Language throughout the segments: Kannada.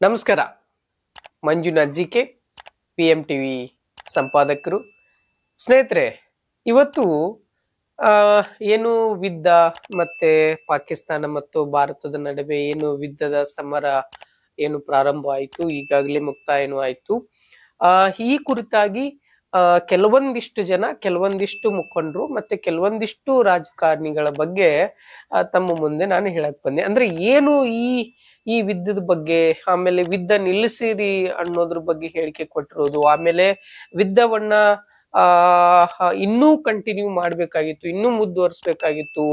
ನಮಸ್ಕಾರ. ಮಂಜುನಾಥ್ ಜಿಕೆ, PM ಟಿವಿ ಸಂಪಾದಕರು. ಸ್ನೇಹಿತರೆ, ಇವತ್ತು ಆ ಏನು ಯುದ್ಧ ಮತ್ತೆ ಪಾಕಿಸ್ತಾನ ಮತ್ತು ಭಾರತದ ನಡುವೆ ಏನು ಯುದ್ಧದ ಸಮರ ಏನು ಪ್ರಾರಂಭ ಆಯಿತು, ಈಗಾಗಲೇ ಮುಕ್ತಾಯನೂ ಆಯಿತು. ಈ ಕುರಿತಾಗಿ ಕೆಲವೊಂದಿಷ್ಟು ಜನ, ಕೆಲವೊಂದಿಷ್ಟು ಮುಖಂಡರು ಮತ್ತೆ ಕೆಲವೊಂದಿಷ್ಟು ರಾಜಕಾರಣಿಗಳ ಬಗ್ಗೆ ತಮ್ಮ ಮುಂದೆ ನಾನು ಹೇಳಕ್ ಬಂದೆ. ಅಂದ್ರೆ ಏನು ಈ ಯುದ್ಧದ ಬಗ್ಗೆ, ಆಮೇಲೆ ಯುದ್ಧ ನಿಲ್ಲಿಸಿರಿ ಅನ್ನೋದ್ರ ಬಗ್ಗೆ ಹೇಳಿಕೆ ಕೊಟ್ಟಿರೋದು, ಆಮೇಲೆ ಯುದ್ಧವನ್ನ ಇನ್ನೂ ಕಂಟಿನ್ಯೂ ಮಾಡ್ಬೇಕಾಗಿತ್ತು, ಇನ್ನೂ ಮುಂದುವರಿಸ್ಬೇಕಾಗಿತ್ತು.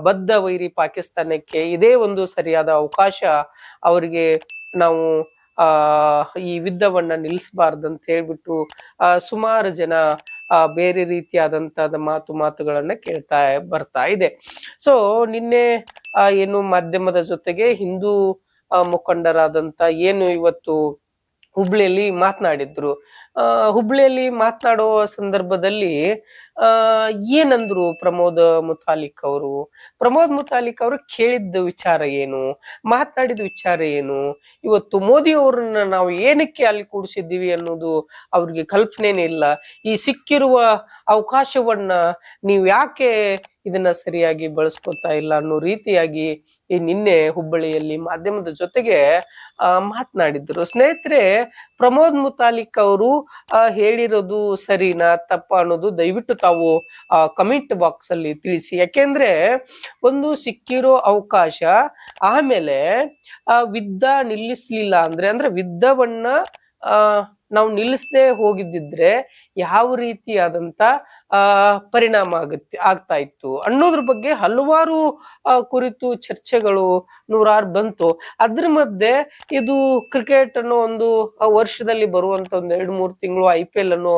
ಬದ್ಧ ವೈರಿ ಪಾಕಿಸ್ತಾನಕ್ಕೆ ಇದೇ ಒಂದು ಸರಿಯಾದ ಅವಕಾಶ, ಅವರಿಗೆ ನಾವು ಈ ಯುದ್ಧವನ್ನ ನಿಲ್ಲಿಸಬಾರ್ದಂತ ಹೇಳ್ಬಿಟ್ಟು ಸುಮಾರು ಜನ ಬೇರೆ ರೀತಿಯಾದಂತದ ಮಾತುಗಳನ್ನ ಕೇಳ್ತಾ ಬರ್ತಾ ಇದೆ. ಸೊ ನಿನ್ನೆ ಏನು ಮಾಧ್ಯಮದ ಜೊತೆಗೆ ಹಿಂದೂ ಮುಖಂಡರಾದಂತ ಏನು ಇವತ್ತು ಹುಬ್ಳಿಯಲ್ಲಿ ಮಾತನಾಡಿದ್ರು. ಹುಬ್ಳಿಯಲ್ಲಿ ಮಾತನಾಡೋ ಸಂದರ್ಭದಲ್ಲಿ ಏನಂದ್ರು ಪ್ರಮೋದ್ ಮುತಾಲಿಕ್ ಅವರು ಕೇಳಿದ್ದ ವಿಚಾರ ಏನು, ಮಾತನಾಡಿದ ವಿಚಾರ ಏನು, ಇವತ್ತು ಮೋದಿ ಅವ್ರನ್ನ ನಾವು ಏನಕ್ಕೆ ಅಲ್ಲಿ ಕೂಡಿಸಿದ್ದೀವಿ ಅನ್ನೋದು ಅವ್ರಿಗೆ ಕಲ್ಪನೆನೇ ಇಲ್ಲ. ಈ ಸಿಕ್ಕಿರುವ ಅವಕಾಶವನ್ನ ನೀವು ಯಾಕೆ ಇದನ್ನ ಸರಿಯಾಗಿ ಬಳಸ್ಕೊತಾ ಇಲ್ಲ ಅನ್ನೋ ರೀತಿಯಾಗಿ ಈ ನಿನ್ನೆ ಹುಬ್ಬಳ್ಳಿಯಲ್ಲಿ ಮಾಧ್ಯಮದ ಜೊತೆಗೆ ಮಾತನಾಡಿದ್ರು. ಸ್ನೇಹಿತರೆ, ಪ್ರಮೋದ್ ಮುತಾಲಿಕ್ ಅವರು ಹೇಳಿರೋದು ಸರಿನಾ ತಪ್ಪ ಅನ್ನೋದು ದಯವಿಟ್ಟು ತಾವು ಕಮೆಂಟ್ ಬಾಕ್ಸ್ ಅಲ್ಲಿ ತಿಳಿಸಿ. ಯಾಕೆಂದ್ರೆ ಒಂದು ಸಿಕ್ಕಿರೋ ಅವಕಾಶ, ಆಮೇಲೆ ಯುದ್ಧ ನಿಲ್ಲಿಸ್ಲಿಲ್ಲ ಅಂದ್ರೆ ಯುದ್ಧವನ್ನ ನಾವು ನಿಲ್ಲಿಸದೆ ಹೋಗಿದ್ದಿದ್ರೆ ಯಾವ ರೀತಿಯಾದಂತ ಪರಿಣಾಮ ಆಗ್ತಾ ಇತ್ತು ಅನ್ನೋದ್ರ ಬಗ್ಗೆ ಹಲವಾರು ಕುರಿತು ಚರ್ಚೆಗಳು ನೂರಾರು ಬಂತು. ಅದ್ರ ಮಧ್ಯೆ ಇದು ಕ್ರಿಕೆಟ್ ಅನ್ನೋ ಒಂದು ವರ್ಷದಲ್ಲಿ ಬರುವಂತ ಒಂದು 2-3 ತಿಂಗಳು IPL ಅನ್ನೋ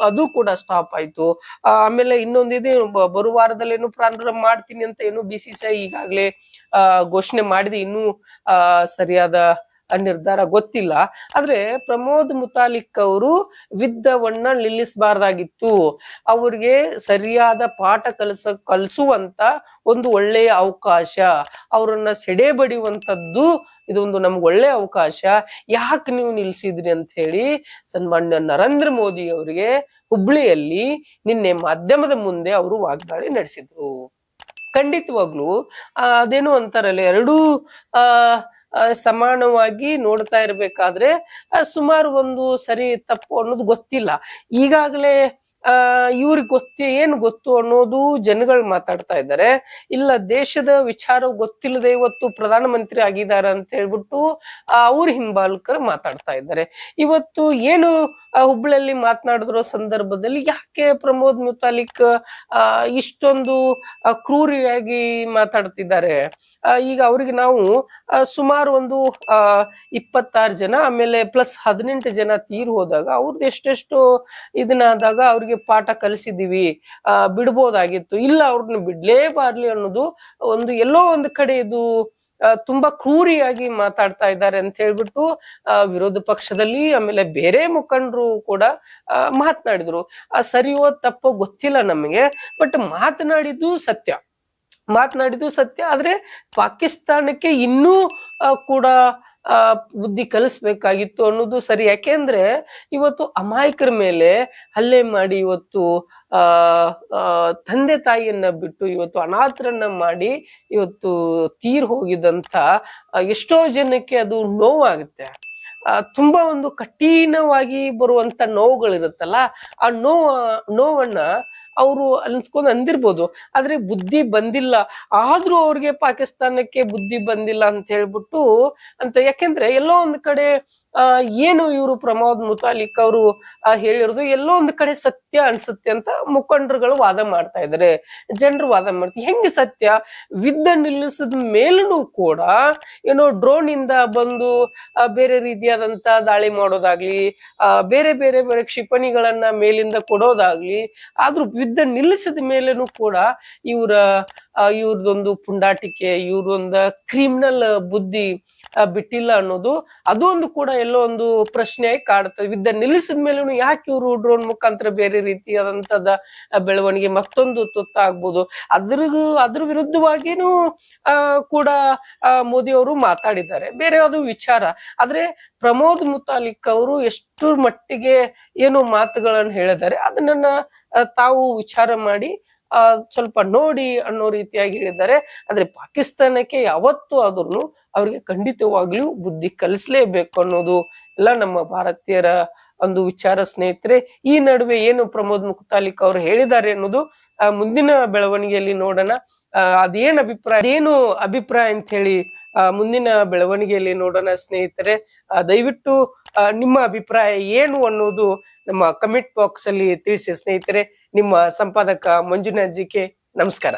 ಅದು ಕೂಡ ಸ್ಟಾಪ್ ಆಯ್ತು. ಆಮೇಲೆ ಇನ್ನೊಂದಿದೆ, ಬರುವ ವಾರದಲ್ಲಿ ಏನು ಪ್ರಾರಂಭ ಮಾಡ್ತೀನಿ ಅಂತ ಏನು BCCI ಈಗಾಗ್ಲೇ ಘೋಷಣೆ ಮಾಡಿದೆ. ಇನ್ನೂ ಸರಿಯಾದ ನಿರ್ಧಾರ ಗೊತ್ತಿಲ್ಲ. ಆದ್ರೆ ಪ್ರಮೋದ್ ಮುತಾಲಿಕ್ ಅವರು ಯುದ್ಧವನ್ನ ನಿಲ್ಲಿಸಬಾರ್ದಾಗಿತ್ತು. ಅವ್ರಿಗೆ ಸರಿಯಾದ ಪಾಠ ಕಲಿಸುವಂತ ಒಂದು ಒಳ್ಳೆಯ ಅವಕಾಶ, ಅವರನ್ನ ಸೆಡೆ ಬಡಿಯುವಂತದ್ದು ಇದೊಂದು ನಮ್ಗೆ ಒಳ್ಳೆಯ ಅವಕಾಶ, ಯಾಕೆ ನೀವು ನಿಲ್ಸಿದ್ರಿ ಅಂತ ಹೇಳಿ ಸನ್ಮಾನ್ಯ ನರೇಂದ್ರ ಮೋದಿ ಅವರಿಗೆ ಹುಬ್ಳಿಯಲ್ಲಿ ನಿನ್ನೆ ಮಾಧ್ಯಮದ ಮುಂದೆ ಅವರು ವಾಗ್ದಾಳಿ ನಡೆಸಿದ್ರು. ಖಂಡಿತವಾಗ್ಲು ಅದೇನು ಅಂತಾರಲ್ಲ, ಎರಡೂ ಸಮಾನವಾಗಿ ನೋಡ್ತಾ ಇರ್ಬೇಕಾದ್ರೆ ಸುಮಾರು ಒಂದು ಸರಿ ತಪ್ಪು ಅನ್ನೋದು ಗೊತ್ತಿಲ್ಲ. ಈಗಾಗಲೇ ಇವ್ರಿಗೆ ಏನು ಗೊತ್ತು ಅನ್ನೋದು ಜನಗಳು ಮಾತಾಡ್ತಾ ಇದ್ದಾರೆ. ಇಲ್ಲ, ದೇಶದ ವಿಚಾರ ಗೊತ್ತಿಲ್ಲದೆ ಇವತ್ತು ಪ್ರಧಾನಮಂತ್ರಿ ಆಗಿದ್ದಾರೆ ಅಂತ ಹೇಳ್ಬಿಟ್ಟು ಅವ್ರ ಹಿಂಬಾಲಕರು ಮಾತಾಡ್ತಾ ಇದ್ದಾರೆ. ಇವತ್ತು ಏನು ಹುಬ್ಳಿಯಲ್ಲಿ ಮಾತನಾಡಿರೋ ಸಂದರ್ಭದಲ್ಲಿ ಯಾಕೆ ಪ್ರಮೋದ್ ಮುತಾಲಿಕ್ ಇಷ್ಟೊಂದು ಕ್ರೂರಿಯಾಗಿ ಮಾತಾಡ್ತಿದ್ದಾರೆ? ಈಗ ಅವ್ರಿಗೆ ನಾವು ಸುಮಾರು ಒಂದು 26 ಜನ, ಆಮೇಲೆ ಪ್ಲಸ್ 18 ಜನ ತೀರ್ ಹೋದಾಗ ಅವ್ರದ್ದು ಎಷ್ಟೆಷ್ಟು ಇದನ್ನಾದಾಗ ಅವ್ರಿಗೆ ಪಾಠ ಕಲಿಸಿದೀವಿ, ಬಿಡ್ಬೋದಾಗಿತ್ತು. ಇಲ್ಲ, ಅವ್ರನ್ನ ಬಿಡ್ಲೇಬಾರ್ಲಿ ಅನ್ನೋದು ಒಂದು ಎಲ್ಲೋ ಒಂದು ಕಡೆ ಇದು ತುಂಬಾ ಕ್ರೂರಿಯಾಗಿ ಮಾತಾಡ್ತಾ ಇದ್ದಾರೆ ಅಂತ ಹೇಳ್ಬಿಟ್ಟು ವಿರೋಧ ಪಕ್ಷದಲ್ಲಿ ಆಮೇಲೆ ಬೇರೆ ಮುಖಂಡರು ಕೂಡ ಮಾತನಾಡಿದ್ರು. ಸರಿಯೋ ತಪ್ಪೋ ಗೊತ್ತಿಲ್ಲ ನಮಗೆ, ಬಟ್ ಮಾತನಾಡಿದ್ದು ಸತ್ಯ. ಆದ್ರೆ ಪಾಕಿಸ್ತಾನಕ್ಕೆ ಇನ್ನೂ ಕೂಡ ಬುದ್ಧಿ ಕಲಿಸ್ಬೇಕಾಗಿತ್ತು ಅನ್ನೋದು ಸರಿ. ಯಾಕೆಂದ್ರೆ ಇವತ್ತು ಅಮಾಯಕರ ಮೇಲೆ ಹಲ್ಲೆ ಮಾಡಿ ಇವತ್ತು ತಂದೆ ತಾಯಿಯನ್ನ ಬಿಟ್ಟು ಇವತ್ತು ಅನಾಥರನ್ನ ಮಾಡಿ ಇವತ್ತು ತೀರ್ ಹೋಗಿದಂತ ಎಷ್ಟೋ ಜನಕ್ಕೆ ಅದು ನೋವಾಗುತ್ತೆ. ತುಂಬಾ ಒಂದು ಕಠಿಣವಾಗಿ ಬರುವಂತ ನೋವುಗಳಿರುತ್ತಲ್ಲ, ಆ ನೋವನ್ನ ಅವರು ಅನ್ಸ್ಕೊಂಡ್ ಅಂದಿರ್ಬೋದು, ಆದ್ರೆ ಬುದ್ಧಿ ಬಂದಿಲ್ಲ. ಆದ್ರೂ ಅವ್ರಿಗೆ ಪಾಕಿಸ್ತಾನಕ್ಕೆ ಬುದ್ಧಿ ಬಂದಿಲ್ಲ ಅಂತ ಹೇಳ್ಬಿಟ್ಟು ಯಾಕೆಂದ್ರೆ ಎಲ್ಲೋ ಒಂದ್ ಕಡೆ ಏನು ಇವರು ಪ್ರಮೋದ್ ಮುತಾಲಿಕ್ ಅವರು ಹೇಳಿರೋದು ಎಲ್ಲೋ ಒಂದ್ ಕಡೆ ಸತ್ಯ ಅನ್ಸುತ್ತೆ ಅಂತ ಮುಖಂಡರುಗಳು ವಾದ ಮಾಡ್ತಾ ಇದಾರೆ, ಜನರು ವಾದ ಮಾಡ್ತಾರೆ. ಹೆಂಗೆ ಸತ್ಯ? ಯುದ್ಧ ನಿಲ್ಲಿಸಿದ ಮೇಲೂ ಕೂಡ ಏನೋ ಡ್ರೋನ್ ಇಂದ ಬಂದು ಬೇರೆ ರೀತಿಯಾದಂತ ದಾಳಿ ಮಾಡೋದಾಗ್ಲಿ, ಬೇರೆ ಬೇರೆ ಬೇರೆ ಕ್ಷಿಪಣಿಗಳನ್ನ ಮೇಲಿಂದ ಕೊಡೋದಾಗ್ಲಿ, ಆದ್ರೂ ಯುದ್ಧ ನಿಲ್ಲಿಸಿದ ಮೇಲೇನು ಕೂಡ ಇವರ ಇವ್ರದೊಂದು ಪುಂಡಾಟಿಕೆ, ಇವ್ರದೊಂದ ಕ್ರಿಮಿನಲ್ ಬುದ್ಧಿ ಬಿಟ್ಟಿಲ್ಲ ಅನ್ನೋದು ಅದು ಒಂದು ಕೂಡ ಎಲ್ಲೋ ಒಂದು ಪ್ರಶ್ನೆಯಾಗಿ ಕಾಡ್ತದೆ. ಯುದ್ಧ ನಿಲ್ಲಿಸಿದ ಮೇಲೂ ಯಾಕೆ ಇವರು ಡ್ರೋನ್ ಮುಖಾಂತರ ಬೇರೆ ರೀತಿಯಾದಂತದ ಬೆಳವಣಿಗೆ ಮತ್ತೊಂದು ತುತ್ತಾಗ್ಬೋದು. ಅದ್ರ ವಿರುದ್ಧವಾಗಿನೂ ಕೂಡ ಮೋದಿ ಅವರು ಮಾತಾಡಿದ್ದಾರೆ, ಬೇರೆ ಅದು ವಿಚಾರ. ಆದ್ರೆ ಪ್ರಮೋದ್ ಮುತಾಲಿಕ್ ಅವರು ಎಷ್ಟು ಮಟ್ಟಿಗೆ ಏನು ಮಾತುಗಳನ್ನು ಹೇಳಿದ್ದಾರೆ ಅದನ್ನ ತಾವು ವಿಚಾರ ಮಾಡಿ ಸ್ವಲ್ಪ ನೋಡಿ ಅನ್ನೋ ರೀತಿಯಾಗಿ ಹೇಳಿದ್ದಾರೆ. ಆದ್ರೆ ಪಾಕಿಸ್ತಾನಕ್ಕೆ ಯಾವತ್ತೂ ಆದ್ರೂ ಅವ್ರಿಗೆ ಖಂಡಿತವಾಗ್ಲೂ ಬುದ್ಧಿ ಕಲಿಸ್ಲೇಬೇಕು ಅನ್ನೋದು ಎಲ್ಲ ನಮ್ಮ ಭಾರತೀಯರ ಒಂದು ವಿಚಾರ ಸ್ನೇಹಿತರೆ. ಈ ನಡುವೆ ಏನು ಪ್ರಮೋದ್ ಮುತಾಲಿಕ್ ಅವರು ಹೇಳಿದ್ದಾರೆ ಅನ್ನೋದು ಮುಂದಿನ ಬೆಳವಣಿಗೆಯಲ್ಲಿ ನೋಡೋಣ. ಅದೇನು ಅಭಿಪ್ರಾಯ ಅಂತ ಹೇಳಿ ಮುಂದಿನ ಬೆಳವಣಿಗೆಯಲ್ಲಿ ನೋಡೋಣ ಸ್ನೇಹಿತರೆ. ದಯವಿಟ್ಟು ನಿಮ್ಮ ಅಭಿಪ್ರಾಯ ಏನು ಅನ್ನೋದು ನಮ್ಮ ಕಮೆಂಟ್ ಬಾಕ್ಸ್ ಅಲ್ಲಿ ತಿಳಿಸಿ ಸ್ನೇಹಿತರೆ. ನಿಮ್ಮ ಸಂಪಾದಕ ಮಂಜುನಾಥ್ ಜಿಕೆ, ನಮಸ್ಕಾರ.